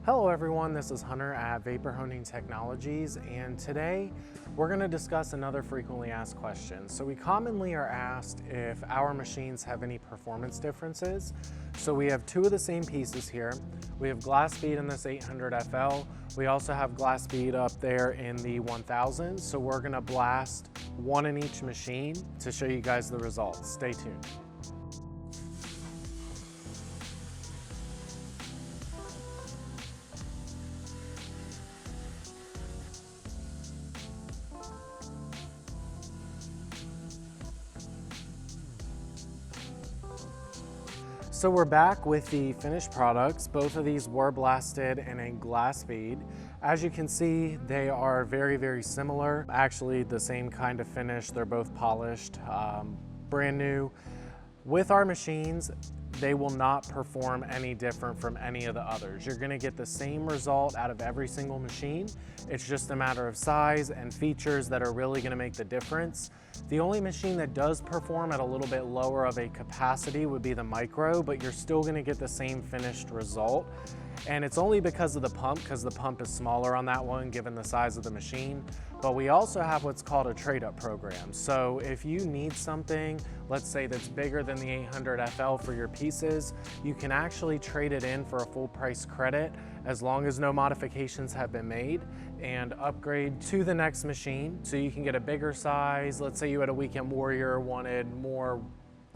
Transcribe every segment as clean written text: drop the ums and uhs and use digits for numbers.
Hello everyone, this is Hunter at Vapor Honing Technologies, and today we're going to discuss another frequently asked question. So we commonly are asked if our machines have any performance differences. So we have two of the same pieces here. We have glass bead in this 800 FL. We also have glass bead up there in the 1000. So we're going to blast one in each machine to show you guys the results. Stay tuned. So we're back with the finished products. Both of these were blasted in a glass bead. As you can see, they are very, very similar. Actually, the same kind of finish. They're both polished, brand new. With our machines, they will not perform any different from any of the others. You're gonna get the same result out of every single machine. It's just a matter of size and features that are really gonna make the difference. The only machine that does perform at a little bit lower of a capacity would be the micro, but you're still gonna get the same finished result. And it's only because of the pump, because the pump is smaller on that one given the size of the machine. But we also have what's called a trade-up program. So if you need something, let's say that's bigger than the 800 FL for your pieces, you can actually trade it in for a full price credit as long as no modifications have been made and upgrade to the next machine. So you can get a bigger size. Let's say you had a Weekend Warrior, wanted more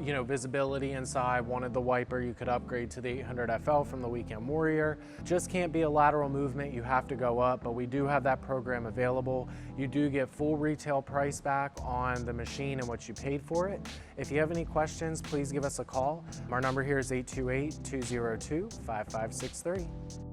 visibility inside, wanted the wiper, you could upgrade to the 800 FL from the Weekend Warrior. Just can't be a lateral movement, you have to go up, but we do have that program available. You do get full retail price back on the machine and what you paid for it. If you have any questions, please give us a call. Our number here is 828-202-5563.